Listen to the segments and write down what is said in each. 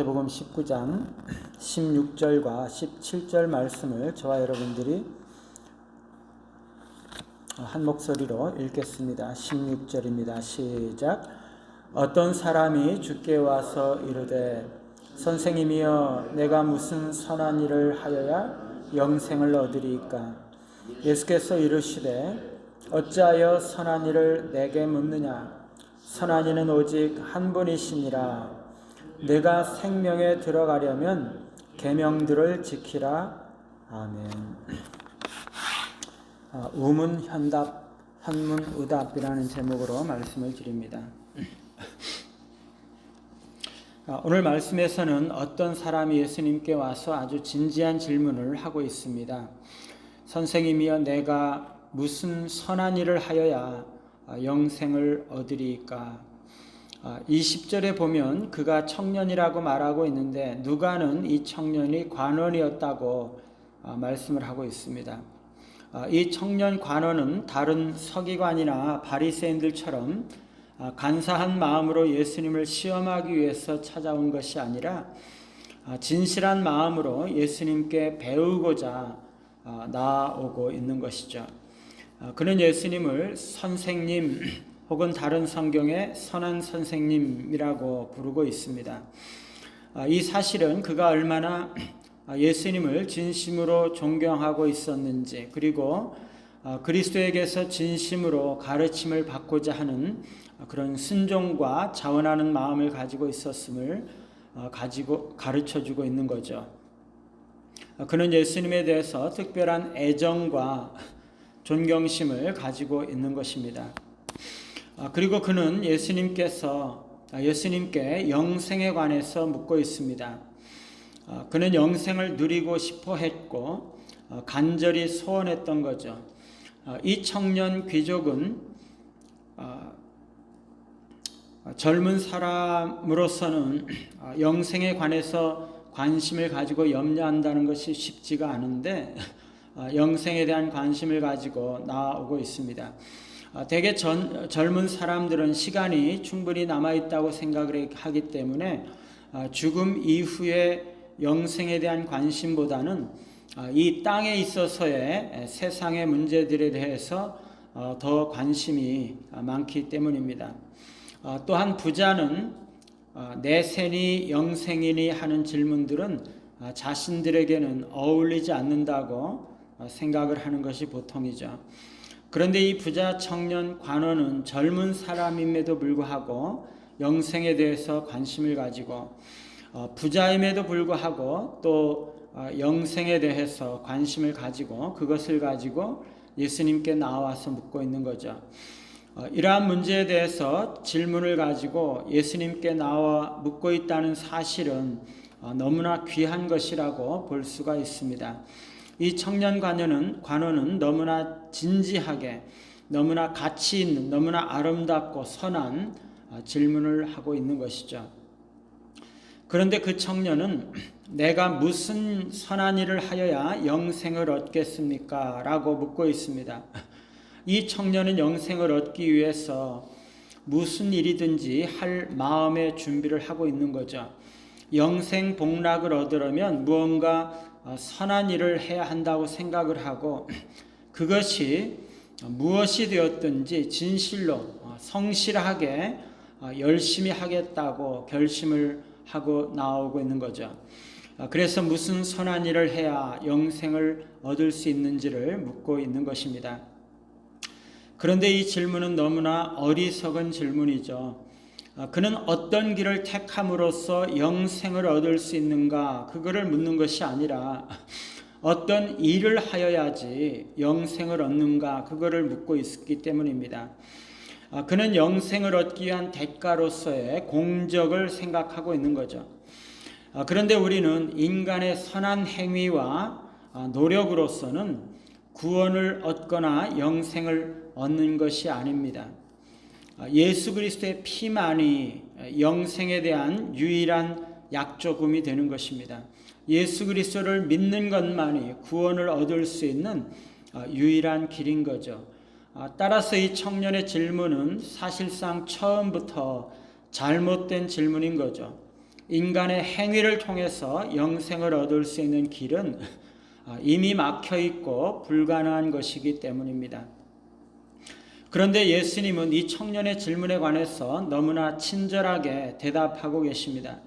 마태복음 19장 16절과 17절 말씀을 저와 여러분들이 한 목소리로 읽겠습니다. 16절입니다. 시작. 어떤 사람이 주께 와서 이르되 선생님이여 내가 무슨 선한 일을 하여야 영생을 얻으리이까? 예수께서 이르시되 어찌하여 선한 일을 내게 묻느냐? 선한 이는 오직 한 분이시니라. 내가 생명에 들어가려면 계명들을 지키라. 아멘. 우문현답, 현문의답이라는 제목으로 말씀을 드립니다. 오늘 말씀에서는 어떤 사람이 예수님께 와서 아주 진지한 질문을 하고 있습니다. 선생님이여 내가 무슨 선한 일을 하여야 영생을 얻으리이까? 20절에 보면 그가 청년이라고 말하고 있는데 누가는 이 청년이 관원이었다고 말씀을 하고 있습니다. 이 청년 관원은 다른 서기관이나 바리새인들처럼 간사한 마음으로 예수님을 시험하기 위해서 찾아온 것이 아니라 진실한 마음으로 예수님께 배우고자 나아오고 있는 것이죠. 그는 예수님을 선생님 혹은 다른 성경에 선한 선생님이라고 부르고 있습니다. 이 사실은 그가 얼마나 예수님을 진심으로 존경하고 있었는지, 그리고 그리스도에게서 진심으로 가르침을 받고자 하는 그런 순종과 자원하는 마음을 가지고 있었음을 가르쳐주고 있는 거죠. 그는 예수님에 대해서 특별한 애정과 존경심을 가지고 있는 것입니다. 그리고 그는 예수님께 영생에 관해서 묻고 있습니다. 그는 영생을 누리고 싶어 했고 간절히 소원했던 거죠. 이 청년 귀족은 젊은 사람으로서는 영생에 관해서 관심을 가지고 염려한다는 것이 쉽지가 않은데 영생에 대한 관심을 가지고 나아오고 있습니다. 대개 젊은 사람들은 시간이 충분히 남아있다고 생각을 하기 때문에 죽음 이후의 영생에 대한 관심보다는 이 땅에 있어서의 세상의 문제들에 대해서 더 관심이 많기 때문입니다. 또한 부자는 내생이 영생이니 하는 질문들은 자신들에게는 어울리지 않는다고 생각을 하는 것이 보통이죠. 그런데 이 부자 청년 관원은 젊은 사람임에도 불구하고 영생에 대해서 관심을 가지고 부자임에도 불구하고 또 영생에 대해서 관심을 가지고 그것을 가지고 예수님께 나와서 묻고 있는 거죠. 이러한 문제에 대해서 질문을 가지고 예수님께 나와 묻고 있다는 사실은 너무나 귀한 것이라고 볼 수가 있습니다. 이 청년 관원은 너무나 진지하게, 너무나 가치 있는, 너무나 아름답고 선한 질문을 하고 있는 것이죠. 그런데 그 청년은 내가 무슨 선한 일을 하여야 영생을 얻겠습니까? 라고 묻고 있습니다. 이 청년은 영생을 얻기 위해서 무슨 일이든지 할 마음의 준비를 하고 있는 거죠. 영생 복락을 얻으려면 무언가 선한 일을 해야 한다고 생각을 하고 그것이 무엇이 되었든지 진실로 성실하게 열심히 하겠다고 결심을 하고 나오고 있는 거죠. 그래서 무슨 선한 일을 해야 영생을 얻을 수 있는지를 묻고 있는 것입니다. 그런데 이 질문은 너무나 어리석은 질문이죠. 그는 어떤 길을 택함으로써 영생을 얻을 수 있는가, 그거를 묻는 것이 아니라 어떤 일을 하여야지 영생을 얻는가, 그거를 묻고 있기 때문입니다. 그는 영생을 얻기 위한 대가로서의 공적을 생각하고 있는 거죠. 그런데 우리는 인간의 선한 행위와 노력으로서는 구원을 얻거나 영생을 얻는 것이 아닙니다. 예수 그리스도의 피만이 영생에 대한 유일한 약조금이 되는 것입니다. 예수 그리스도를 믿는 것만이 구원을 얻을 수 있는 유일한 길인 거죠. 따라서 이 청년의 질문은 사실상 처음부터 잘못된 질문인 거죠. 인간의 행위를 통해서 영생을 얻을 수 있는 길은 이미 막혀 있고 불가능한 것이기 때문입니다. 그런데 예수님은 이 청년의 질문에 관해서 너무나 친절하게 대답하고 계십니다.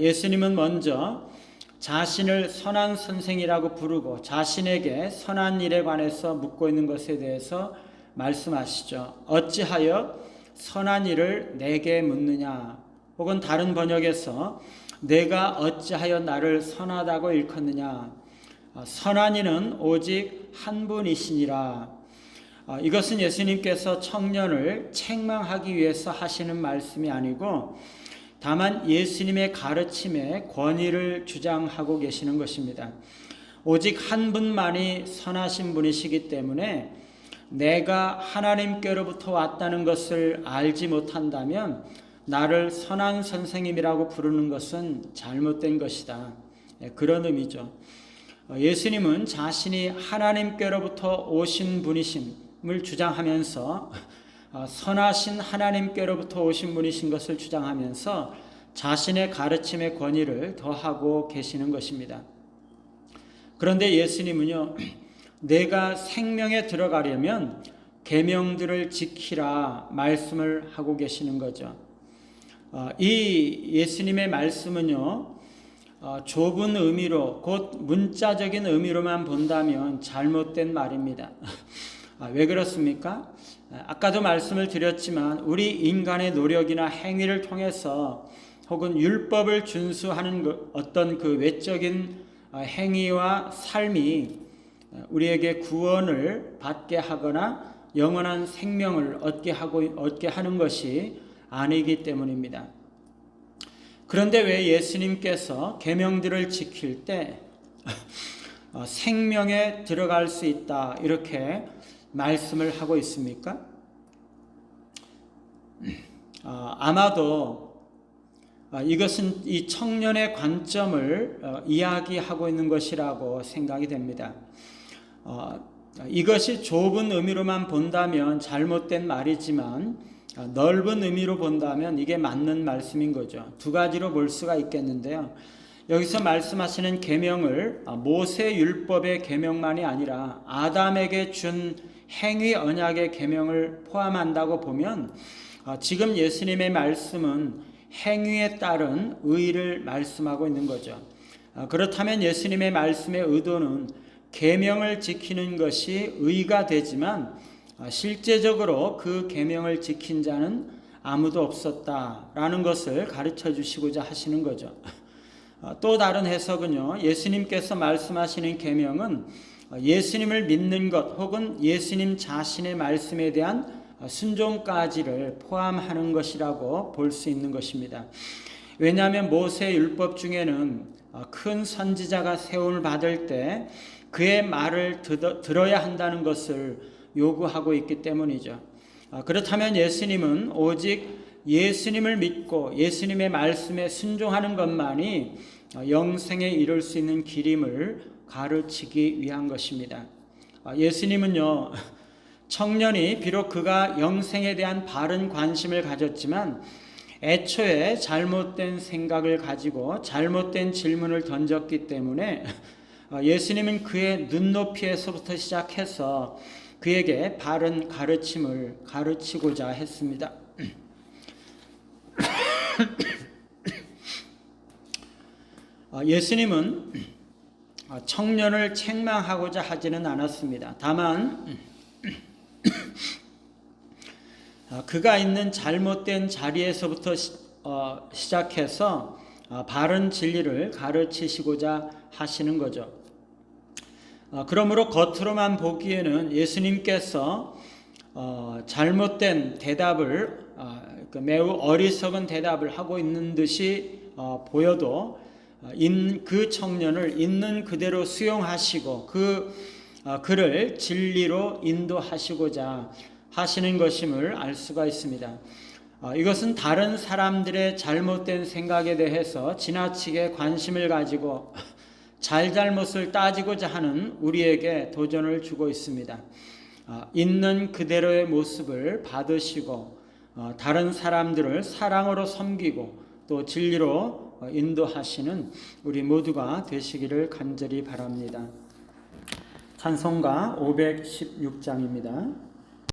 예수님은 먼저 자신을 선한 선생이라고 부르고 자신에게 선한 일에 관해서 묻고 있는 것에 대해서 말씀하시죠. 어찌하여 선한 일을 내게 묻느냐? 혹은 다른 번역에서 내가 어찌하여 나를 선하다고 일컫느냐? 선한 이는 오직 한 분이시니라. 이것은 예수님께서 청년을 책망하기 위해서 하시는 말씀이 아니고 다만 예수님의 가르침에 권위를 주장하고 계시는 것입니다. 오직 한 분만이 선하신 분이시기 때문에 내가 하나님께로부터 왔다는 것을 알지 못한다면 나를 선한 선생님이라고 부르는 것은 잘못된 것이다. 그런 의미죠. 예수님은 자신이 하나님께로부터 오신 분이심을 주장하면서 선하신 하나님께로부터 오신 분이신 것을 주장하면서 자신의 가르침의 권위를 더하고 계시는 것입니다. 그런데 예수님은요, 내가 생명에 들어가려면 계명들을 지키라 말씀을 하고 계시는 거죠. 이 예수님의 말씀은요, 좁은 의미로 곧 문자적인 의미로만 본다면 잘못된 말입니다. 왜 그렇습니까? 아까도 말씀을 드렸지만 우리 인간의 노력이나 행위를 통해서 혹은 율법을 준수하는 어떤 그 외적인 행위와 삶이 우리에게 구원을 받게 하거나 영원한 생명을 얻게 하는 것이 아니기 때문입니다. 그런데 왜 예수님께서 계명들을 지킬 때 생명에 들어갈 수 있다 이렇게 말씀을 하고 있습니까? 아마도 이것은 이 청년의 관점을 이야기하고 있는 것이라고 생각이 됩니다. 이것이 좁은 의미로만 본다면 잘못된 말이지만 넓은 의미로 본다면 이게 맞는 말씀인 거죠. 두 가지로 볼 수가 있겠는데요. 여기서 말씀하시는 계명을 모세 율법의 계명만이 아니라 아담에게 준 행위 언약의 계명을 포함한다고 보면 지금 예수님의 말씀은 행위에 따른 의를 말씀하고 있는 거죠. 그렇다면 예수님의 말씀의 의도는 계명을 지키는 것이 의가 되지만 실제적으로 그 계명을 지킨 자는 아무도 없었다라는 것을 가르쳐 주시고자 하시는 거죠. 또 다른 해석은요, 예수님께서 말씀하시는 계명은 예수님을 믿는 것 혹은 예수님 자신의 말씀에 대한 순종까지를 포함하는 것이라고 볼 수 있는 것입니다. 왜냐하면 모세 율법 중에는 큰 선지자가 세움을 받을 때 그의 말을 들어야 한다는 것을 요구하고 있기 때문이죠. 그렇다면 예수님은 오직 예수님을 믿고 예수님의 말씀에 순종하는 것만이 영생에 이룰 수 있는 길임을 가르치기 위한 것입니다. 예수님은요, 청년이 비록 그가 영생에 대한 바른 관심을 가졌지만 애초에 잘못된 생각을 가지고 잘못된 질문을 던졌기 때문에 예수님은 그의 눈높이에서부터 시작해서 그에게 바른 가르침을 가르치고자 했습니다. 예수님은 청년을 책망하고자 하지는 않았습니다. 다만 그가 있는 잘못된 자리에서부터 시작해서 바른 진리를 가르치시고자 하시는 거죠. 그러므로 겉으로만 보기에는 예수님께서 잘못된 대답을 매우 어리석은 대답을 하고 있는 듯이 보여도 그 청년을 있는 그대로 수용하시고 그를 진리로 인도하시고자 하시는 것임을 알 수가 있습니다. 이것은 다른 사람들의 잘못된 생각에 대해서 지나치게 관심을 가지고 잘잘못을 따지고자 하는 우리에게 도전을 주고 있습니다. 있는 그대로의 모습을 받으시고 다른 사람들을 사랑으로 섬기고 또 진리로 인도하시는 우리 모두가 되시기를 간절히 바랍니다. 찬송가 516장입니다.